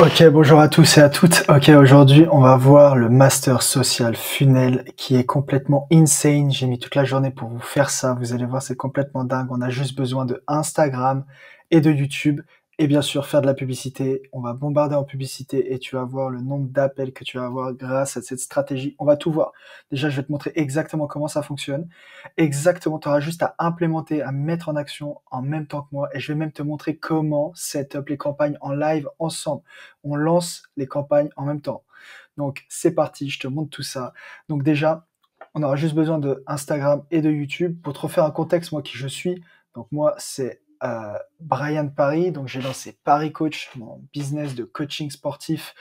Ok, bonjour à tous et à toutes. Ok, aujourd'hui, on va voir le Master Social Funnel qui est complètement insane. J'ai mis toute la journée pour vous faire ça. Vous allez voir, c'est complètement dingue. On a juste besoin de Instagram et de YouTube et bien sûr faire de la publicité. On va bombarder en publicité et tu vas voir le nombre d'appels que tu vas avoir grâce à cette stratégie. On va tout voir. Déjà, je vais te montrer exactement comment ça fonctionne. Exactement, tu auras juste à implémenter, à mettre en action en même temps que moi et je vais même te montrer comment set up les campagnes en live ensemble. On lance les campagnes en même temps. Donc c'est parti, je te montre tout ça. Donc déjà, on aura juste besoin de Instagram et de YouTube. Pour te refaire un contexte, moi qui je suis, donc moi c'est Brian Paris, donc j'ai lancé Paris Coach, mon business de coaching sportif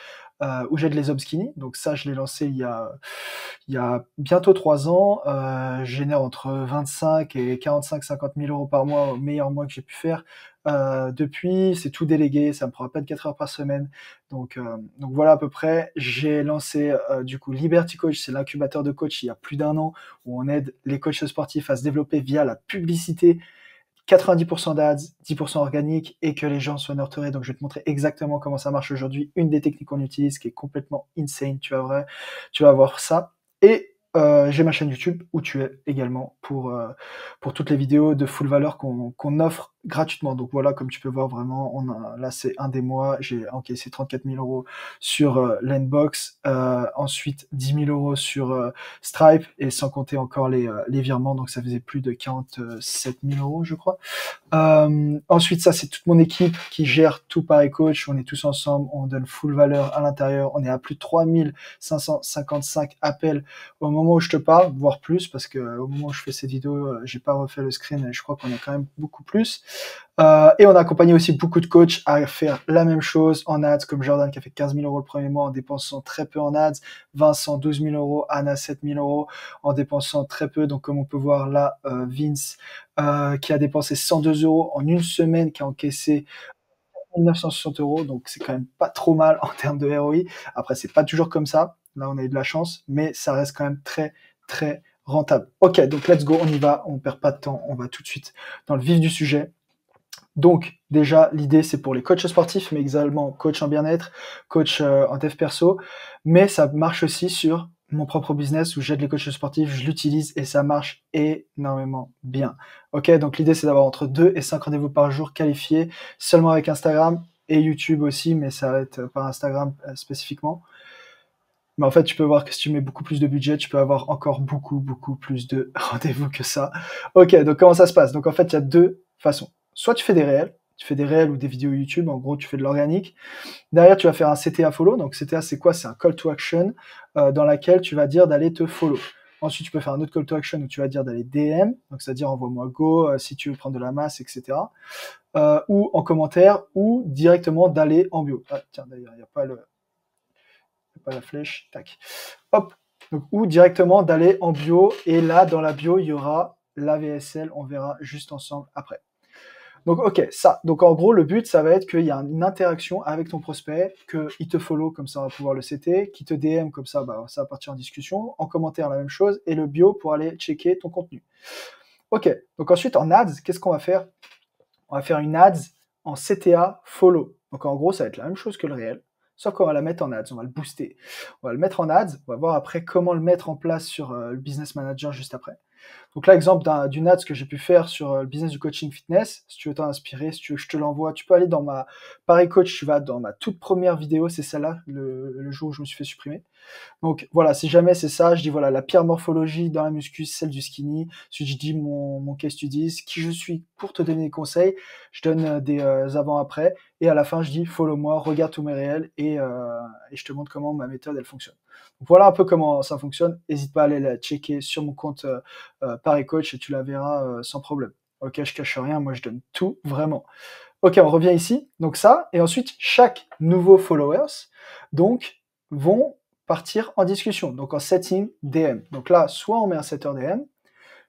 où j'aide les hommes skinny. Donc ça, je l'ai lancé il y a bientôt 3 ans. Je génère entre 25 et 45-50 000 euros par mois, au meilleur mois que j'ai pu faire. Depuis, c'est tout délégué, ça me prend à peine 4 heures par semaine. Donc voilà à peu près. J'ai lancé du coup Liberty Coach, c'est l'incubateur de coach il y a plus d'1 an, où on aide les coachs sportifs à se développer via la publicité. 90% d'ads, 10% organique et que les gens soient nurturés. Donc je vais te montrer exactement comment ça marche aujourd'hui. Une des techniques qu'on utilise qui est complètement insane. Tu vas voir ça. Et j'ai ma chaîne YouTube où tu es également pour toutes les vidéos de full valeur qu'on offre gratuitement. Donc voilà, comme tu peux voir vraiment, là c'est un des mois, j'ai encaissé 34 000 euros sur Landbox, ensuite 10 000 euros sur Stripe et sans compter encore les virements, donc ça faisait plus de 47 000 euros je crois. Ensuite, ça, c'est toute mon équipe qui gère tout Paris Coach. On est tous ensemble, on donne full valeur à l'intérieur. On est à plus de 3555 appels au moment où je te parle, voire plus, parce que au moment où je fais cette vidéo, j'ai pas refait le screen et je crois qu'on est quand même beaucoup plus. Et on a accompagné aussi beaucoup de coachs à faire la même chose en ads, comme Jordan qui a fait 15 000 euros le premier mois en dépensant très peu en ads, Vincent 12 000 euros, Anna 7 000 euros en dépensant très peu. Donc comme on peut voir là, Vince qui a dépensé 102 euros en une semaine, qui a encaissé 960 euros, donc c'est quand même pas trop mal en termes de ROI. Après, c'est pas toujours comme ça. Là, on a eu de la chance, mais ça reste quand même très, très rentable. Ok, donc let's go, on y va, on perd pas de temps, on va tout de suite dans le vif du sujet. Donc, déjà, l'idée, c'est pour les coachs sportifs, mais également coach en bien-être, coach en dev perso, mais ça marche aussi sur mon propre business où j'aide les coachs sportifs, je l'utilise et ça marche énormément bien. Ok, donc l'idée, c'est d'avoir entre 2 et 5 rendez-vous par jour qualifiés, seulement avec Instagram et YouTube aussi, mais ça va être par Instagram spécifiquement. Mais en fait, tu peux voir que si tu mets beaucoup plus de budget, tu peux avoir encore beaucoup, beaucoup plus de rendez-vous que ça. Ok, donc comment ça se passe? Donc en fait, il y a deux façons. Soit tu fais des réels ou des vidéos YouTube, en gros, tu fais de l'organique. Derrière, tu vas faire un CTA follow. Donc CTA, c'est quoi? C'est un call to action dans laquelle tu vas dire d'aller te follow. Ensuite, tu peux faire un autre call to action où tu vas dire d'aller DM, donc c'est-à-dire envoie-moi go si tu veux prendre de la masse, etc. Ou en commentaire, ou directement d'aller en bio. Ah, tiens, d'ailleurs, il n'y a pas la flèche, tac. Hop. Donc, ou directement d'aller en bio, et là, dans la bio, il y aura la VSL, on verra juste ensemble après. Donc, ok, ça. Donc, en gros, le but, ça va être qu'il y a une interaction avec ton prospect, qu'il te follow, comme ça, on va pouvoir le CT, qu'il te DM, comme ça, bah, ça va partir en discussion, en commentaire, la même chose, et le bio pour aller checker ton contenu. Ok, donc ensuite, en ads, qu'est-ce qu'on va faire? On va faire une ads en CTA follow. Donc, en gros, ça va être la même chose que le réel, sauf qu'on va la mettre en ads, on va le booster. On va le mettre en ads, on va voir après comment le mettre en place sur le Business Manager juste après. Donc là, exemple d'une ads que j'ai pu faire sur le business du coaching fitness. Si tu veux t'en inspirer, si tu veux que je te l'envoie, tu peux aller dans ma Paris Coach, tu vas dans ma toute première vidéo, c'est celle-là, le jour où je me suis fait supprimer. Donc voilà, si jamais c'est ça, je dis voilà, la pire morphologie dans la muscu, c'est celle du skinny. Ensuite, je dis mon case studies, qui je suis pour te donner des conseils. Je donne des avant-après. Et à la fin, je dis follow-moi, regarde tous mes réels et je te montre comment ma méthode, elle fonctionne. Donc, voilà un peu comment ça fonctionne. N'hésite pas à aller la checker sur mon compte Paris Coach et tu la verras sans problème. Ok, je cache rien, moi je donne tout vraiment. Ok, on revient ici. Donc ça, et ensuite, chaque nouveau followers, donc, vont partir en discussion, donc en setting DM. Donc là, soit on met un setter DM,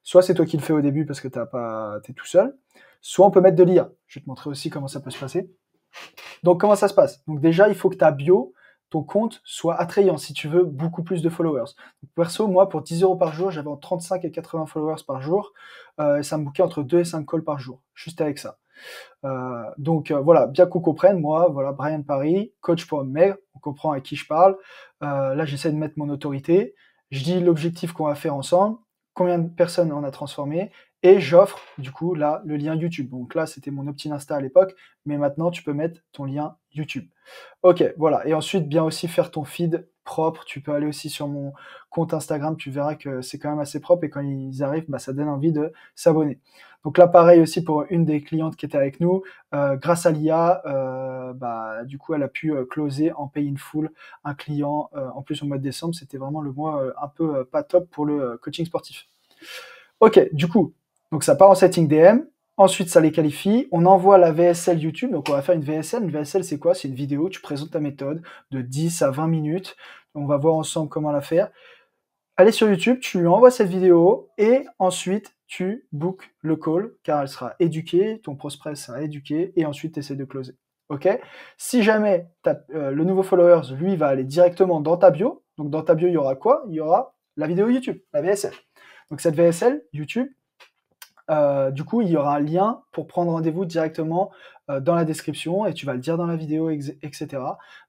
soit c'est toi qui le fais au début parce que t'es tout seul, soit on peut mettre de l'IA. Je vais te montrer aussi comment ça peut se passer. Donc comment ça se passe? Donc déjà, il faut que ta bio, ton compte, soit attrayant si tu veux beaucoup plus de followers. Donc, perso, moi, pour 10 euros par jour, j'avais entre 35 et 80 followers par jour. Ça me bouquait entre 2 et 5 calls par jour, juste avec ça. Voilà, bien qu'on comprenne, moi, voilà, Brian Paris, coach pour hommes maigres, on comprend à qui je parle. Là, j'essaie de mettre mon autorité. Je dis l'objectif qu'on va faire ensemble, combien de personnes on a transformé, et j'offre, du coup, là, le lien YouTube. Donc là, c'était mon opt-in Insta à l'époque, mais maintenant, tu peux mettre ton lien YouTube. Ok, voilà. Et ensuite, bien aussi faire ton feed propre. Tu peux aller aussi sur mon compte Instagram, tu verras que c'est quand même assez propre et quand ils arrivent, bah, ça donne envie de s'abonner. Donc là, pareil aussi pour une des clientes qui était avec nous, grâce à l'IA, bah, du coup, elle a pu closer en pay in full un client. En plus, au mois de décembre, c'était vraiment le mois un peu pas top pour le coaching sportif. Ok, du coup, donc ça part en setting DM. Ensuite, ça les qualifie. On envoie la VSL YouTube. Donc, on va faire une VSL. Une VSL, c'est quoi? C'est une vidéo. Tu présentes ta méthode de 10 à 20 minutes. On va voir ensemble comment la faire. Allez sur YouTube, tu lui envoies cette vidéo et ensuite, tu bookes le call car elle sera éduquée, ton prospect sera éduqué et ensuite, tu essaies de closer. Ok? Si jamais le nouveau followers, lui, va aller directement dans ta bio. Donc, dans ta bio, il y aura quoi? Il y aura la vidéo YouTube, la VSL. Donc, cette VSL, YouTube, du coup, il y aura un lien pour prendre rendez-vous directement dans la description et tu vas le dire dans la vidéo, etc.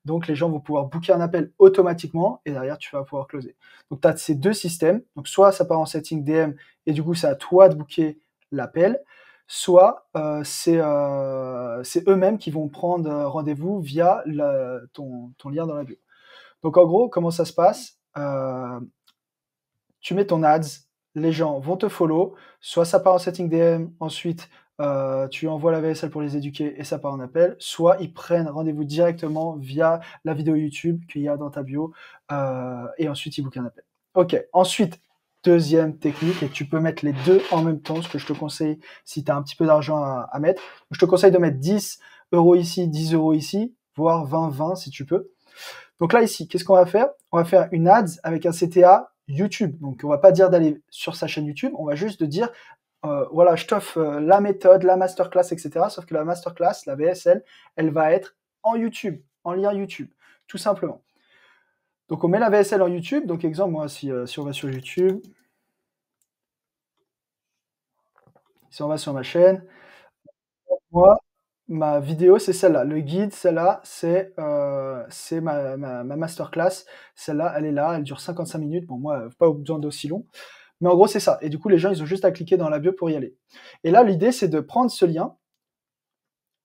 Donc, les gens vont pouvoir booker un appel automatiquement et derrière, tu vas pouvoir closer. Donc, tu as ces deux systèmes. Donc, soit ça part en setting DM et du coup, c'est à toi de booker l'appel, soit c'est eux-mêmes qui vont prendre rendez-vous via ton lien dans la bio. Donc, en gros, comment ça se passe? Tu mets ton ads, les gens vont te follow, soit ça part en setting DM, ensuite tu envoies la VSL pour les éduquer et ça part en appel, soit ils prennent rendez-vous directement via la vidéo YouTube qu'il y a dans ta bio et ensuite ils bookent un appel. Ok, ensuite, deuxième technique, et tu peux mettre les deux en même temps, ce que je te conseille si tu as un petit peu d'argent à mettre. Je te conseille de mettre 10 euros ici, 10 euros ici, voire 20, 20 si tu peux. Donc là, ici, qu'est-ce qu'on va faire? On va faire une ads avec un CTA YouTube. Donc, on va pas dire d'aller sur sa chaîne YouTube, on va juste de dire, voilà, je t'offre la méthode, la masterclass, etc. Sauf que la masterclass, la VSL, elle va être en YouTube, en lien YouTube, tout simplement. Donc, on met la VSL en YouTube. Donc, exemple, moi, si on va sur YouTube, si on va sur ma chaîne, moi, ma vidéo, c'est celle-là. Le guide, celle-là, c'est ma masterclass. Celle-là, elle est là, elle dure 55 minutes. Bon, moi, pas besoin d'aussi long. Mais en gros, c'est ça. Et du coup, les gens, ils ont juste à cliquer dans la bio pour y aller. Et là, l'idée, c'est de prendre ce lien.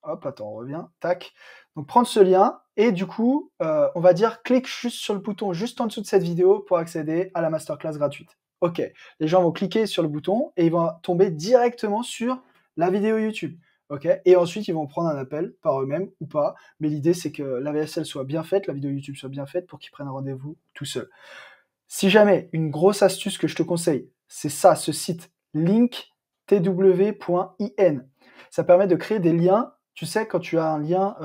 Hop, attends, on revient. Tac. Donc, prendre ce lien. Et du coup, on va dire, clique juste sur le bouton juste en dessous de cette vidéo pour accéder à la masterclass gratuite. OK. Les gens vont cliquer sur le bouton et ils vont tomber directement sur la vidéo YouTube. OK. Et ensuite, ils vont prendre un appel par eux-mêmes ou pas. Mais l'idée, c'est que la VSL soit bien faite, la vidéo YouTube soit bien faite pour qu'ils prennent un rendez-vous tout seul. Si jamais, une grosse astuce que je te conseille, c'est ça, ce site linktw.in. Ça permet de créer des liens. Tu sais, quand tu as un lien,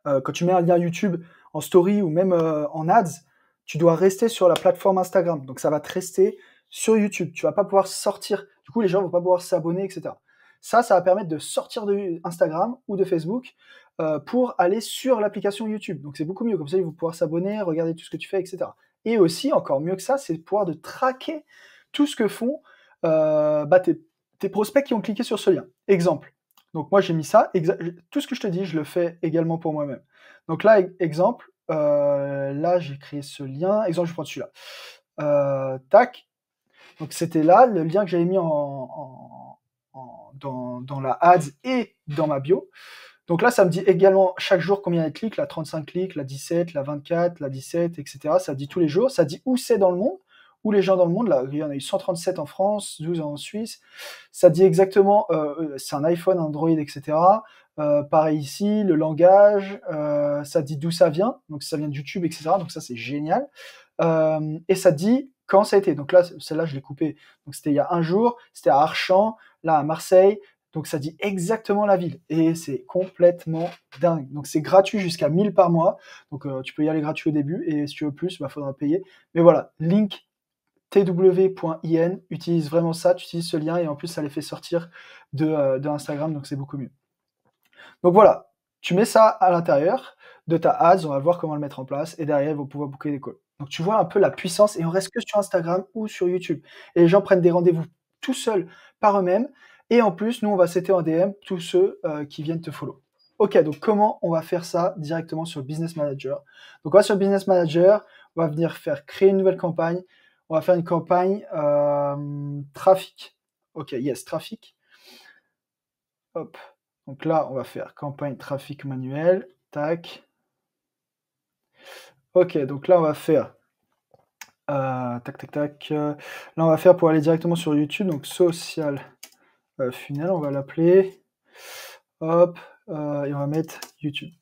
quand tu mets un lien YouTube en story ou même en ads, tu dois rester sur la plateforme Instagram. Donc ça va te rester sur YouTube. Tu vas pas pouvoir sortir. Du coup, les gens vont pas pouvoir s'abonner, etc. Ça va permettre de sortir de Instagram ou de Facebook pour aller sur l'application YouTube. Donc c'est beaucoup mieux. Comme ça, ils vont pouvoir s'abonner, regarder tout ce que tu fais, etc. Et aussi, encore mieux que ça, c'est de pouvoir de traquer tout ce que font tes prospects qui ont cliqué sur ce lien. Exemple. Donc moi, j'ai mis ça. Tout ce que je te dis, je le fais également pour moi-même. Donc là, exemple, là, j'ai créé ce lien. Exemple, je prends celui-là. Tac. Donc c'était là, le lien que j'avais mis dans la ads et dans ma bio. Donc là, ça me dit également chaque jour combien il y a de clics, la 35 clics, la 17, la 24, la 17, etc. Ça dit tous les jours. Ça dit où c'est dans le monde, où les gens dans le monde. Là, il y en a eu 137 en France, 12 en Suisse. Ça dit exactement, c'est un iPhone, Android, etc. Pareil ici, le langage, ça dit d'où ça vient. Donc ça vient de YouTube, etc. Donc ça, c'est génial. Et ça dit quand ça a été. Donc là, celle-là, je l'ai coupée. Donc c'était il y a un jour, c'était à Archamps, là à Marseille. Donc ça dit exactement la ville. Et c'est complètement dingue. Donc c'est gratuit jusqu'à 1000 par mois. Donc tu peux y aller gratuit au début. Et si tu veux plus, faudra payer. Mais voilà, link tw.in, utilise vraiment ça, tu utilises ce lien et en plus ça les fait sortir de Instagram, donc c'est beaucoup mieux. Donc voilà, tu mets ça à l'intérieur de ta ads, on va voir comment le mettre en place et derrière ils vont pouvoir booker des calls. Donc tu vois un peu la puissance et on reste que sur Instagram ou sur YouTube. Et les gens prennent des rendez-vous tout seuls par eux-mêmes Et en plus, nous, on va setter en DM tous ceux qui viennent te follow. Ok, donc comment on va faire ça directement sur le Business Manager? Donc on va sur le Business Manager, on va venir faire créer une nouvelle campagne. On va faire une campagne trafic. Ok, yes, trafic. Hop. Donc là, on va faire campagne trafic manuel. Tac. Ok, donc là, on va faire tac, tac, tac. Là, on va faire pour aller directement sur YouTube. Donc social funnel, on va l'appeler. Hop. Et on va mettre YouTube.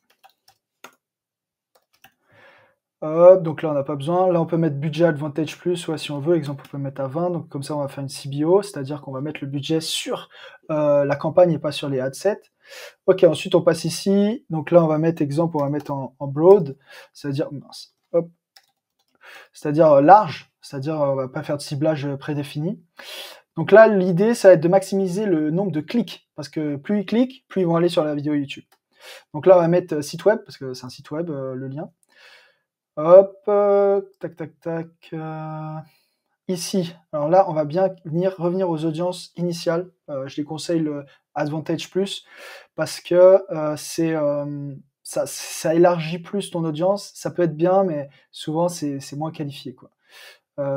Hop, donc là on n'a pas besoin. Là on peut mettre budget Advantage Plus, ouais, si on veut. Exemple, on peut mettre à 20. Donc comme ça on va faire une CBO, c'est-à-dire qu'on va mettre le budget sur la campagne et pas sur les adsets. Ok, ensuite on passe ici. Donc là on va mettre exemple, on va mettre en broad, c'est-à-dire mince, hop, c'est-à-dire large, c'est-à-dire on va pas faire de ciblage prédéfini. Donc là l'idée ça va être de maximiser le nombre de clics, parce que plus ils cliquent, plus ils vont aller sur la vidéo YouTube. Donc là on va mettre site web, parce que c'est un site web le lien. Hop, tac, tac, tac. Ici, alors là, on va bien revenir aux audiences initiales. Je les conseille le Advantage Plus parce que ça élargit plus ton audience. Ça peut être bien, mais souvent c'est moins qualifié, quoi.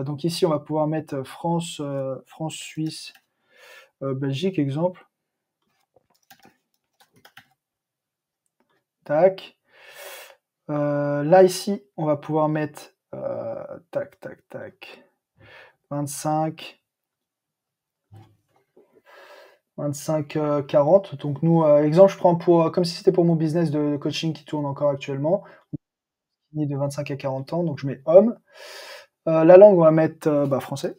Donc ici, on va pouvoir mettre France, Suisse, Belgique, exemple. Tac. Là, ici, on va pouvoir mettre tac, tac, tac. 25, 40. Donc nous, exemple, je prends comme si c'était pour mon business de coaching qui tourne encore actuellement, de 25 à 40 ans, donc je mets homme. La langue, on va mettre français.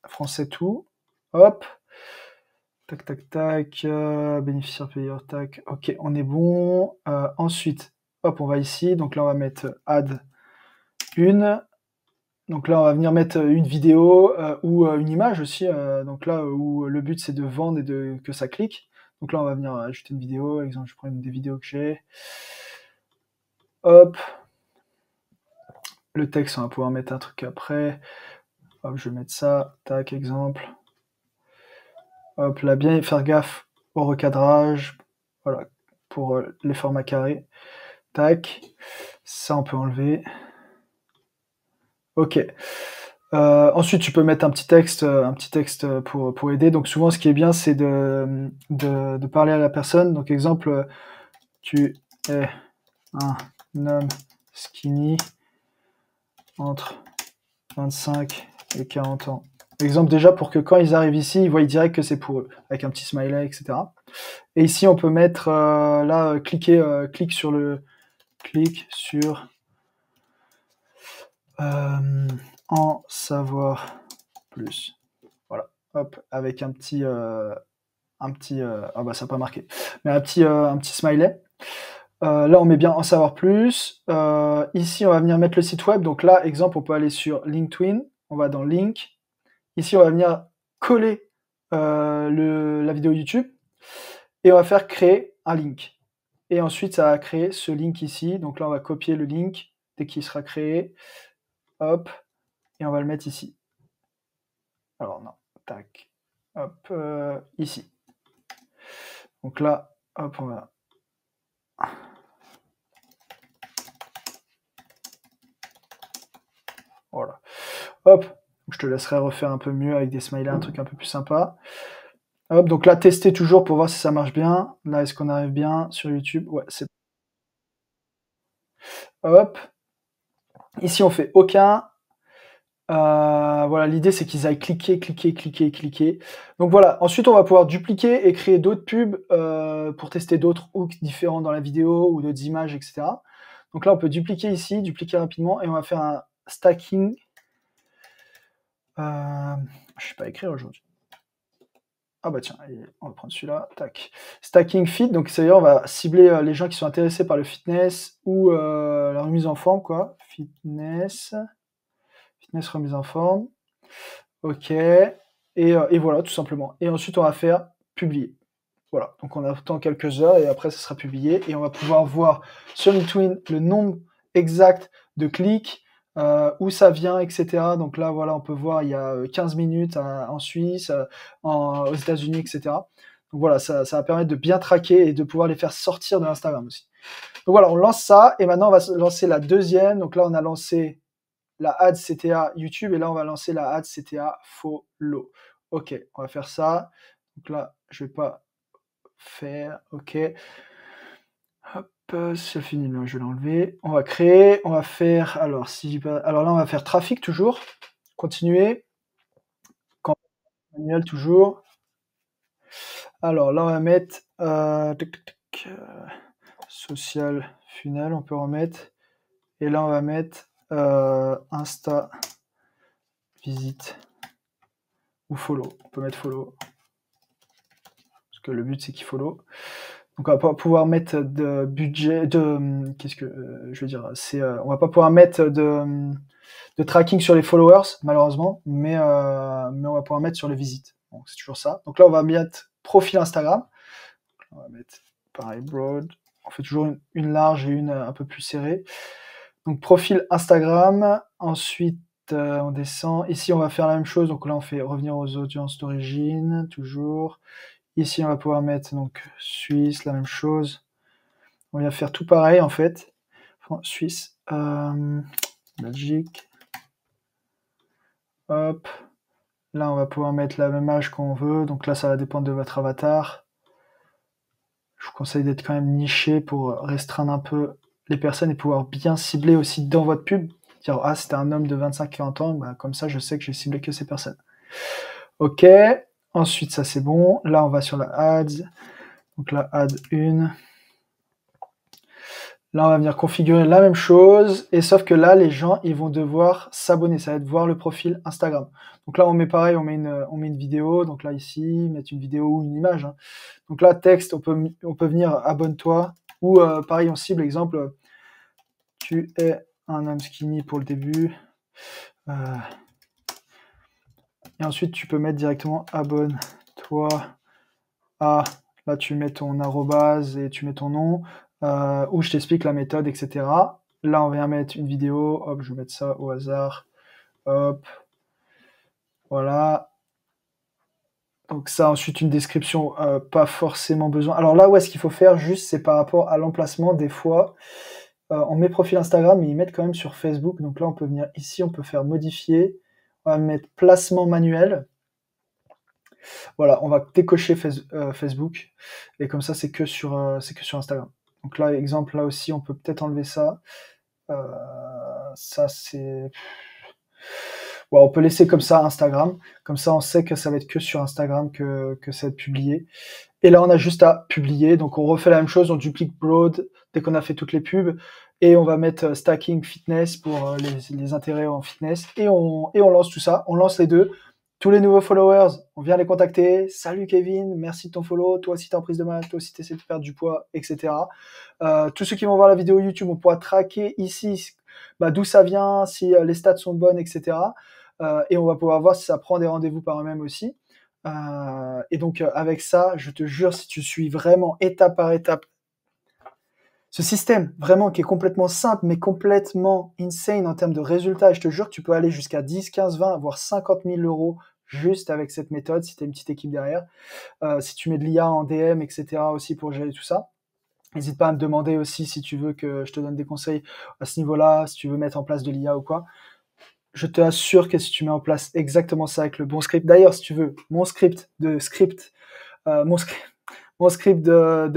Français tout. Hop. Tac, tac, tac. Bénéficiaire payeur, tac. Ok, on est bon. Ensuite, hop, on va ici. Donc là, on va mettre add une. Donc là, on va venir mettre une vidéo ou une image aussi. Donc là, où le but, c'est de vendre et que ça clique. Donc là, on va venir ajouter une vidéo. Exemple, je prends une des vidéos que j'ai. Hop. Le texte, on va pouvoir mettre un truc après. Hop, je vais mettre ça. Tac, exemple. Hop, là, bien faire gaffe au recadrage. Voilà, pour les formats carrés. Tac. Ça, on peut enlever. Ok. Ensuite, tu peux mettre un petit texte pour aider. Donc souvent, ce qui est bien, c'est de parler à la personne. Donc exemple, tu es un homme skinny entre 25 et 40 ans. Exemple déjà pour que quand ils arrivent ici, ils voient direct que c'est pour eux, avec un petit smiley, etc. Et ici, on peut mettre là, clique sur en savoir plus. Voilà, hop, avec un petit ah bah ça n'a pas marqué, mais un petit smiley. Là, on met bien en savoir plus. Ici, on va venir mettre le site web. Donc là, exemple, on peut aller sur LinkedIn. On va dans Link. Ici, on va venir coller la vidéo YouTube et on va faire créer un link. Et ensuite, ça va créer ce link ici. Donc là, on va copier le link dès qu'il sera créé. Hop, et on va le mettre ici. Alors non, tac, hop, ici. Donc là, hop, on va... Voilà. Hop, je te laisserai refaire un peu mieux avec des smileys, un truc un peu plus sympa. Hop, donc là, tester toujours pour voir si ça marche bien. Là, est-ce qu'on arrive bien sur YouTube? Ouais, c'est... Hop. Ici, on fait aucun. Voilà, l'idée, c'est qu'ils aillent cliquer. Donc voilà, ensuite, on va pouvoir dupliquer et créer d'autres pubs pour tester d'autres hooks différents dans la vidéo ou d'autres images, etc. Donc là, on peut dupliquer ici, dupliquer rapidement, et on va faire un stacking. Je ne sais pas écrire aujourd'hui. Ah bah tiens, on va prendre celui-là, tac. Stacking fit, donc c'est-à-dire on va cibler les gens qui sont intéressés par le fitness ou la remise en forme, quoi. Fitness, remise en forme. Ok, et voilà, tout simplement. Et ensuite, on va faire publier. Voilà, donc on attend quelques heures et après, ça sera publié. Et on va pouvoir voir sur LinkedIn le nombre exact de clics, où ça vient, etc. Donc là, voilà, on peut voir, il y a 15 minutes en Suisse, aux États-Unis, etc. Donc voilà, ça va permettre de bien traquer et de pouvoir les faire sortir de Instagram aussi. Donc voilà, on lance ça et maintenant on va lancer la deuxième. Donc là, on a lancé la ad CTA YouTube et là, on va lancer la ad CTA Follow. Ok, on va faire ça. Donc là, je vais pas faire. Ok. Hop, c'est fini, je vais l'enlever. On va créer, on va faire. Alors, alors là, on va faire trafic toujours. Continuer. Campagne manuelle toujours. Alors là, on va mettre social funnel, on peut remettre. Et là, on va mettre Insta visite ou follow. On peut mettre follow. Parce que le but, c'est qu'il follow. Donc, on va pas pouvoir mettre de budget, qu'est-ce que je veux dire, on va pas pouvoir mettre de tracking sur les followers, malheureusement, mais on va pouvoir mettre sur les visites. Donc, c'est toujours ça. Donc là, on va mettre profil Instagram. On va mettre pareil, broad. On fait toujours une large et une un peu plus serrée. Donc, profil Instagram. Ensuite, on descend. Ici, on va faire la même chose. Donc là, on fait revenir aux audiences d'origine, toujours. Ici, on va pouvoir mettre donc Suisse, la même chose. On va faire tout pareil, en fait. Suisse, Belgique. Hop. Là, on va pouvoir mettre la même âge qu'on veut. Donc là, ça va dépendre de votre avatar. Je vous conseille d'être quand même niché pour restreindre un peu les personnes et pouvoir bien cibler aussi dans votre pub. Dire, ah, c'était un homme de 25-40 ans, bah, comme ça, je sais que j'ai ciblé que ces personnes. Ok. Ensuite, ça, c'est bon. Là, on va sur la ads. Donc là, ad 1. Là, on va venir configurer la même chose, et sauf que là, les gens, ils vont devoir s'abonner. Ça va être voir le profil Instagram. Donc là, on met pareil, on met une vidéo. Donc là, ici, mettre une vidéo ou une image. Hein. Donc là, texte, on peut venir abonne-toi. Ou pareil, on cible, exemple, tu es un homme skinny pour le début. Et ensuite, tu peux mettre directement abonne-toi à. Là, tu mets ton arrobase et tu mets ton nom. Où je t'explique la méthode, etc. Là, on vient mettre une vidéo. Hop, je vais mettre ça au hasard. Hop. Voilà. Donc ça, ensuite, une description, pas forcément besoin. Alors là, où est-ce qu'il faut faire juste, c'est par rapport à l'emplacement. Des fois, on met profil Instagram, mais ils mettent quand même sur Facebook. Donc là, on peut venir ici, on peut faire modifier. On va mettre placement manuel. Voilà, on va décocher Facebook. Et comme ça, c'est que sur Instagram. Donc là, exemple, là aussi, on peut peut-être enlever ça. Ça, c'est... Ouais, on peut laisser comme ça Instagram. Comme ça, on sait que ça va être que sur Instagram que ça va être publié. Et là, on a juste à publier. Donc, on refait la même chose. On duplique Broad dès qu'on a fait toutes les pubs. Et on va mettre Stacking Fitness pour les intérêts en fitness. Et on lance tout ça. On lance les deux. Tous les nouveaux followers, on vient les contacter. Salut Kevin, merci de ton follow. Toi aussi, t'es en prise de masse. Toi aussi, t'essaies de perdre du poids, etc. Tous ceux qui vont voir la vidéo YouTube, on pourra traquer ici d'où ça vient, si les stats sont bonnes, etc. Et on va pouvoir voir si ça prend des rendez-vous par eux-mêmes aussi. Et donc, avec ça, je te jure, si tu suis vraiment étape par étape ce système, vraiment, qui est complètement simple, mais complètement insane en termes de résultats, et je te jure que tu peux aller jusqu'à 10, 15, 20, voire 50 000 euros juste avec cette méthode, si tu as une petite équipe derrière. Si tu mets de l'IA en DM, etc. aussi pour gérer tout ça. N'hésite pas à me demander aussi si tu veux que je te donne des conseils à ce niveau-là, si tu veux mettre en place de l'IA ou quoi. Je te assure que si tu mets en place exactement ça avec le bon script, d'ailleurs, si tu veux, mon script de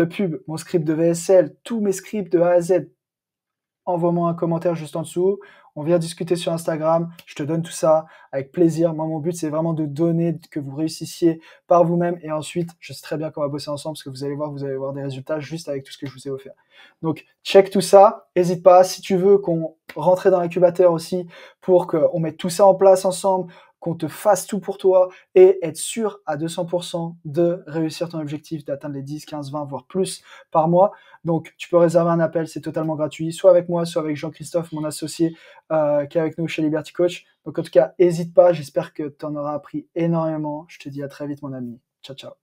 pub, mon script de VSL, tous mes scripts de A à Z, envoie-moi un commentaire juste en dessous. On vient discuter sur Instagram. Je te donne tout ça avec plaisir. Moi, mon but, c'est vraiment de donner, que vous réussissiez par vous-même. Et ensuite, je sais très bien qu'on va bosser ensemble parce que vous allez voir des résultats juste avec tout ce que je vous ai offert. Donc, check tout ça. N'hésite pas. Si tu veux qu'on rentre dans l'incubateur aussi pour qu'on mette tout ça en place ensemble, qu'on te fasse tout pour toi et être sûr à 200% de réussir ton objectif, d'atteindre les 10, 15, 20, voire plus par mois. Donc, tu peux réserver un appel, c'est totalement gratuit, soit avec moi, soit avec Jean-Christophe, mon associé, qui est avec nous chez Liberty Coach. Donc, en tout cas, n'hésite pas, j'espère que tu en auras appris énormément. Je te dis à très vite, mon ami. Ciao, ciao.